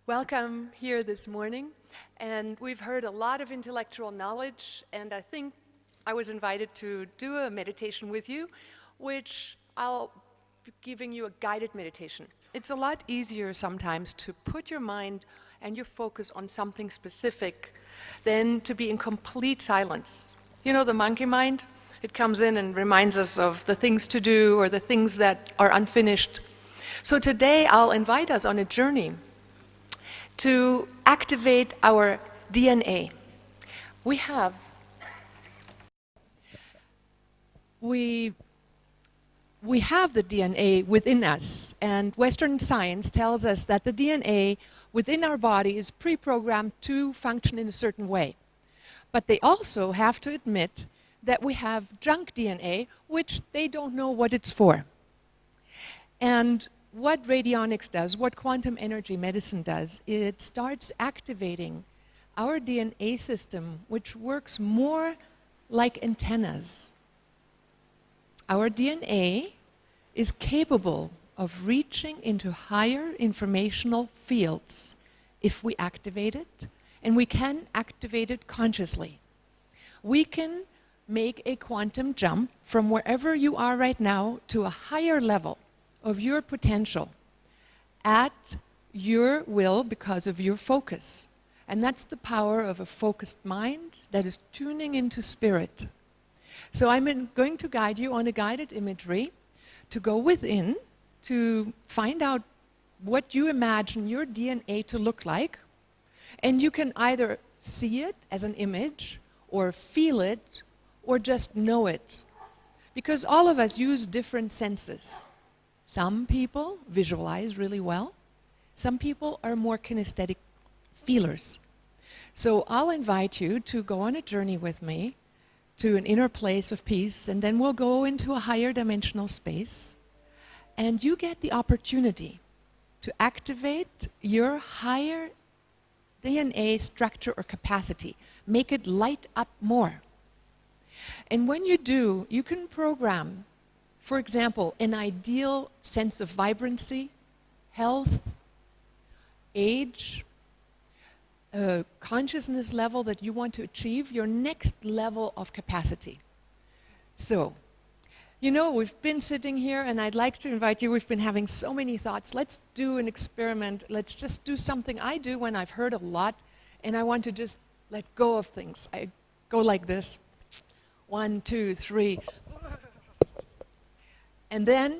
Welcome here this morning, and we've heard a lot of intellectual knowledge, and I think I was invited to do a meditation with you, which I'll be giving you a guided meditation. It's a lot easier sometimes to put your mind and your focus on something specific than to be in complete silence. You know the monkey mind? It comes in and reminds us of the things to do or the things that are unfinished. So today I'll invite us on a journey to activate our DNA. We have the DNA within us, and Western science tells us that the DNA within our body is pre-programmed to function in a certain way. But they also have to admit that we have junk DNA, which they don't know what it's for. And what radionics does, what quantum energy medicine does, it starts activating our DNA system, which works more like antennas. Our DNA is capable of reaching into higher informational fields if we activate it, and we can activate it consciously. We can make a quantum jump from wherever you are right now to a higher level of your potential at your will because of your focus. And that's the power of a focused mind that is tuning into spirit. So I'm going to guide you on a guided imagery to go within, to find out what you imagine your DNA to look like. And you can either see it as an image, or feel it, or just know it. Because all of us use different senses. Some people visualize really well. Some people are more kinesthetic feelers. So I'll invite you to go on a journey with me to an inner place of peace, and then we'll go into a higher dimensional space. And you get the opportunity to activate your higher DNA structure or capacity. Make it light up more. And when you do, you can program, for example, an ideal sense of vibrancy, health, age, a consciousness level that you want to achieve, your next level of capacity. So, you know, we've been sitting here, and I'd like to invite you, we've been having so many thoughts. Let's do an experiment. Let's just do something I do when I've heard a lot, and I want to just let go of things. I go like this. 1, 2, 3. And then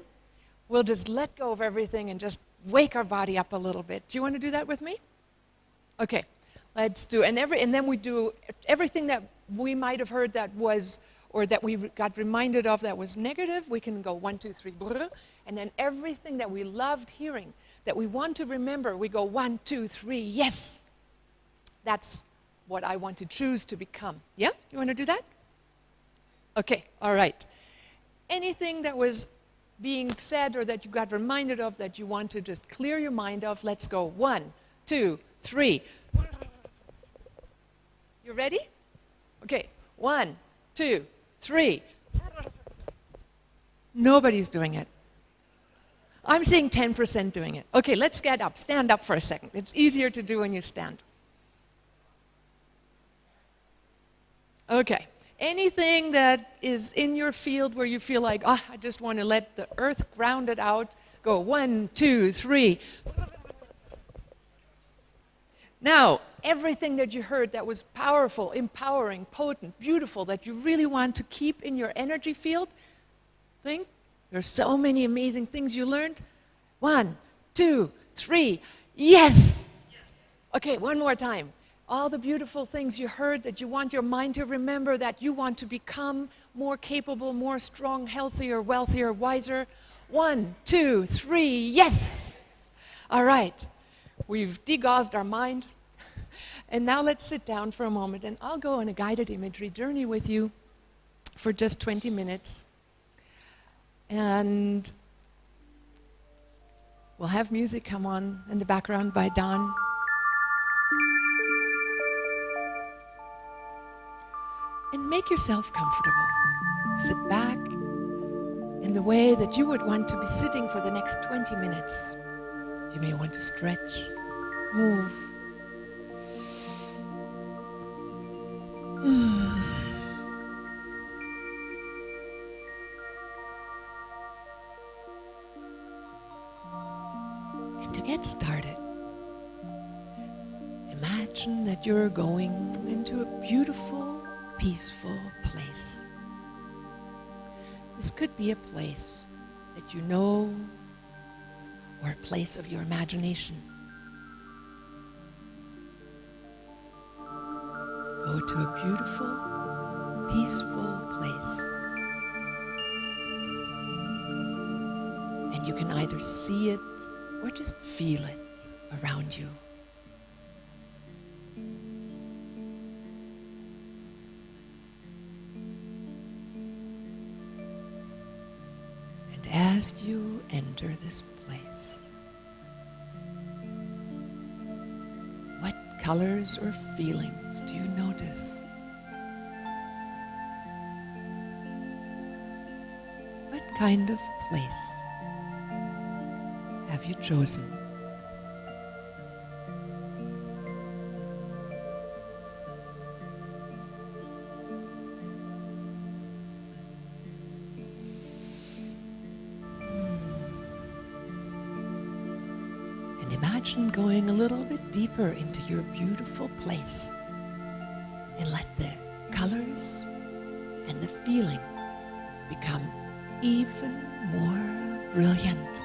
we'll just let go of everything and just wake our body up a little bit. Do you want to do that with me? Okay, let's do. And then we do everything that we might have heard that was, or that we got reminded of that was negative. We can go 1, 2, 3, brr, and then everything that we loved hearing, that we want to remember, we go 1, 2, 3, yes. That's what I want to choose to become. Yeah? You want to do that? Okay, all right. Anything that was being said or that you got reminded of that you want to just clear your mind of, let's go 1, 2, 3. You ready? Okay, 1, 2, 3. Nobody's doing it. I'm seeing 10% doing it. Okay, let's get up. Stand up for a second. It's easier to do when you stand. Okay. Anything that is in your field where you feel like, oh, I just want to let the earth ground it out, go 1, 2, 3. Now, everything that you heard that was powerful, empowering, potent, beautiful, that you really want to keep in your energy field, think, there's so many amazing things you learned. 1, 2, 3, yes! Okay, one more time. All the beautiful things you heard that you want your mind to remember, that you want to become more capable, more strong, healthier, wealthier, wiser. 1, 2, 3, yes! All right, we've degaussed our mind. And now let's sit down for a moment, and I'll go on a guided imagery journey with you for just 20 minutes. And we'll have music come on in the background by Don. And make yourself comfortable. Sit back in the way that you would want to be sitting for the next 20 minutes. You may want to stretch. move. And to get started, imagine that you're going into a beautiful, peaceful place. This could be a place that you know, or a place of your imagination. Go to a beautiful, peaceful place. And you can either see it or just feel it around you. And as you enter this place, what colors or feelings do you notice? What kind of place have you chosen? And imagine going a little bit deeper into your beautiful place and let the colors and the feeling become even more brilliant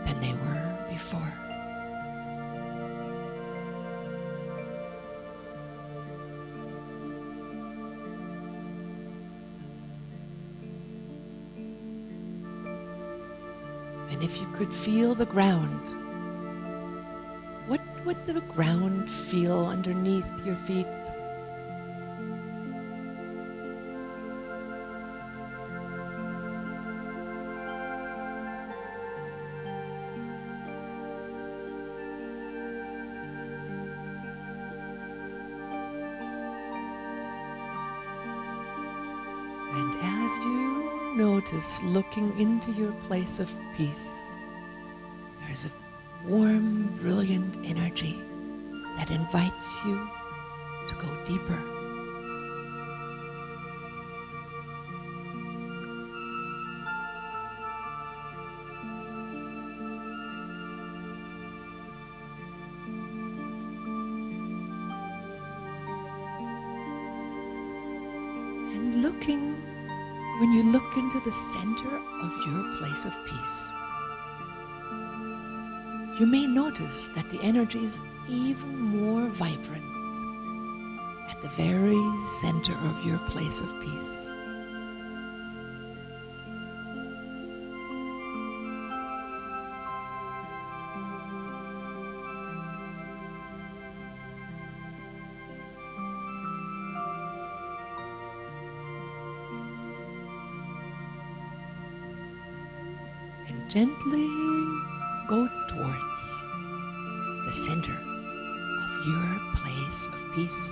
than they were before. And if you could feel the ground, what would the ground feel underneath your feet? And as you notice looking into your place of peace, there's a warm, brilliant energy that invites you to go deeper. And when you look into the center of your place of peace, you may notice that the energy is even more vibrant at the very center of your place of peace. And gently go towards the center of your place of peace,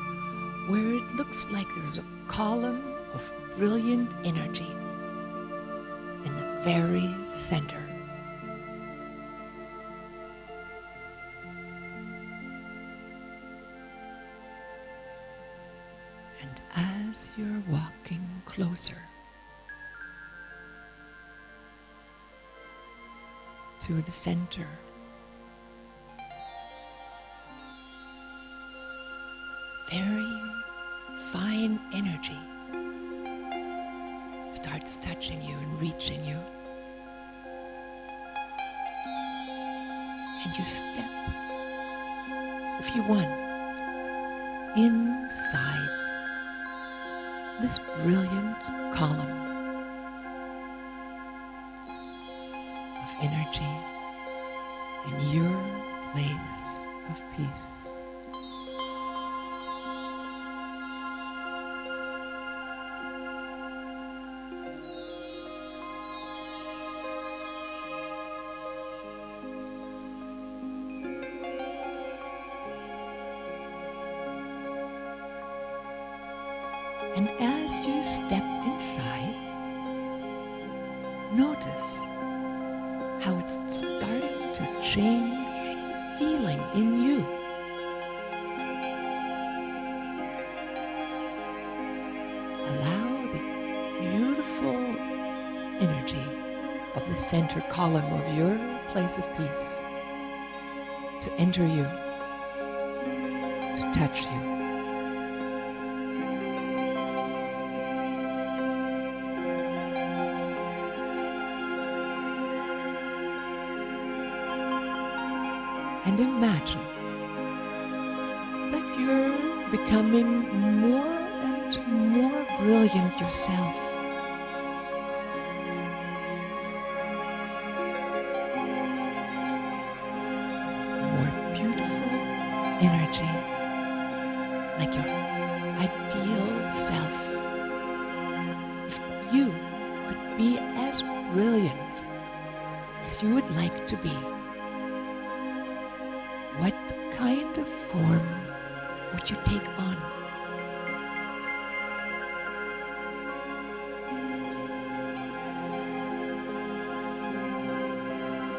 where it looks like there's a column of brilliant energy in the very center. And as you're walking closer to the center, very fine energy starts touching you and reaching you. And you step, if you want, inside this brilliant column of energy in your place of peace. And as you step inside, notice how it's starting to change the feeling in you. Allow the beautiful energy of the center column of your place of peace to enter you, to touch you. And imagine that you're becoming more and more brilliant yourself. More beautiful energy, like your ideal self. If you could be as brilliant as you would like to be, what kind of form would you take on?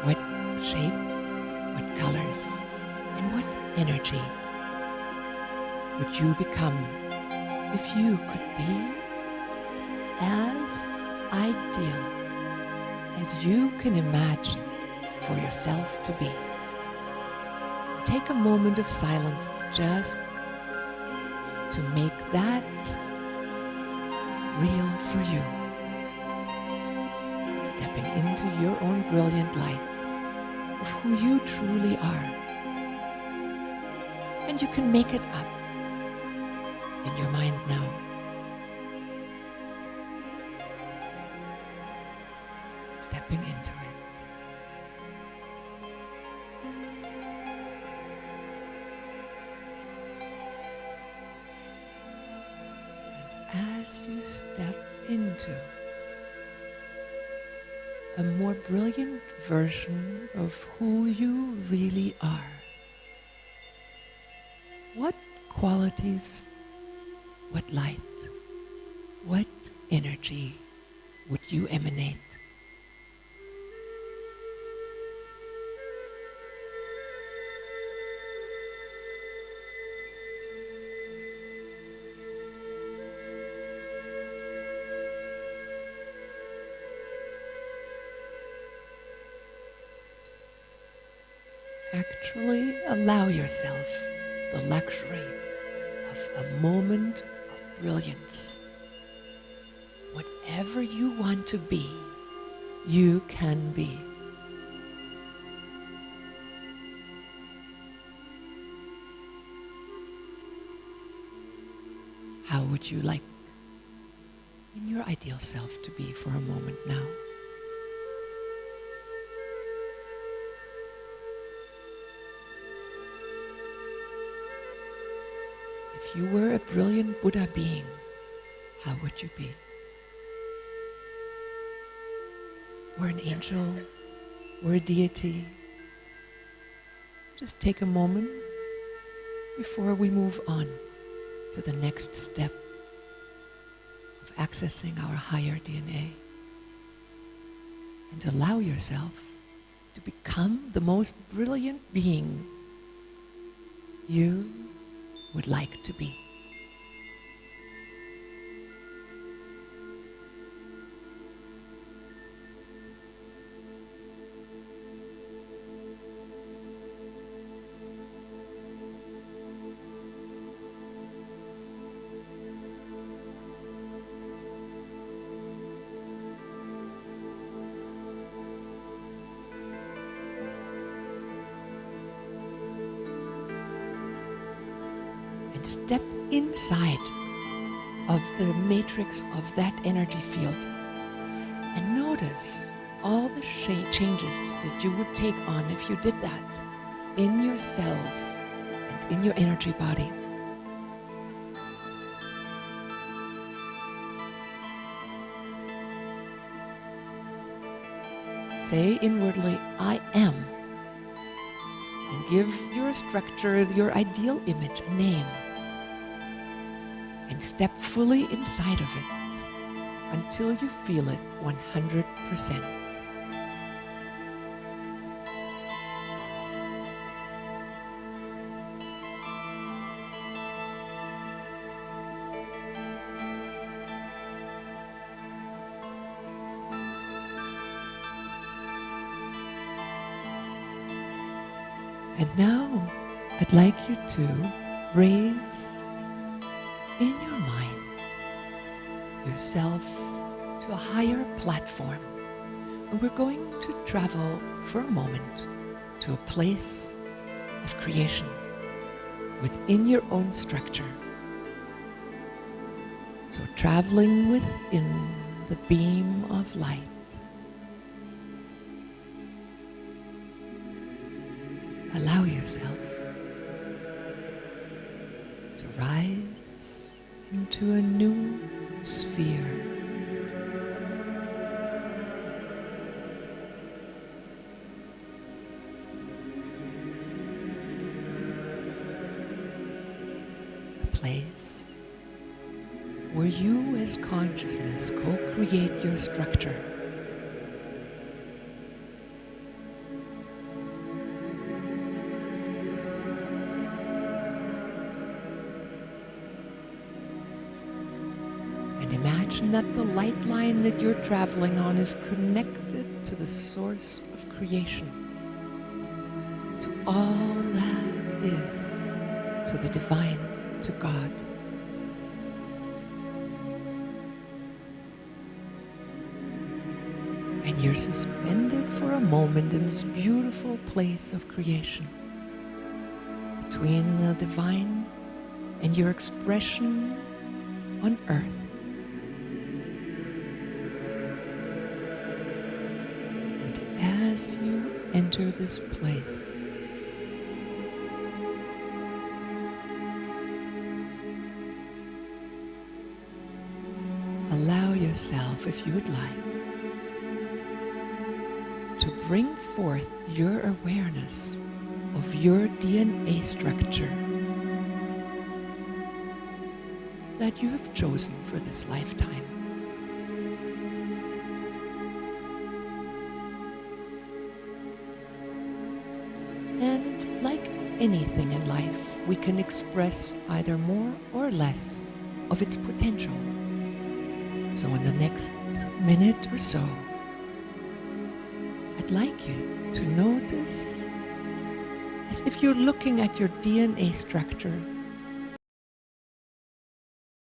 What shape, what colors, and what energy would you become if you could be as ideal as you can imagine for yourself to be? Take a moment of silence just to make that real for you. Stepping into your own brilliant light of who you truly are. And you can make it up in your mind now. Stepping into it. As you step into a more brilliant version of who you really are, what qualities, what light, what energy would you emanate? Actually allow yourself the luxury of a moment of brilliance. Whatever you want to be, you can be. How would you like in your ideal self to be for a moment now? If you were a brilliant Buddha being, how would you be? Or an angel, or a deity? Just take a moment before we move on to the next step of accessing our higher DNA. And allow yourself to become the most brilliant being you would like to be. Step inside of the matrix of that energy field and notice all the changes that you would take on if you did that in your cells and in your energy body. Say inwardly, I am, and give your structure, your ideal image, a name. And step fully inside of it until you feel it 100%. And now I'd like you to raise in your mind yourself to a higher platform. And we're going to travel for a moment to a place of creation within your own structure. So traveling within the beam of light. Allow yourself to rise into a new sphere. A place where you as consciousness co-create your structure. Imagine that the light line that you're traveling on is connected to the source of creation, to all that is, to the divine, to God. And you're suspended for a moment in this beautiful place of creation, between the divine and your expression on earth. As you enter this place, allow yourself, if you would like, to bring forth your awareness of your DNA structure that you have chosen for this lifetime. And like anything in life, we can express either more or less of its potential. So in the next minute or so, I'd like you to notice as if you're looking at your DNA structure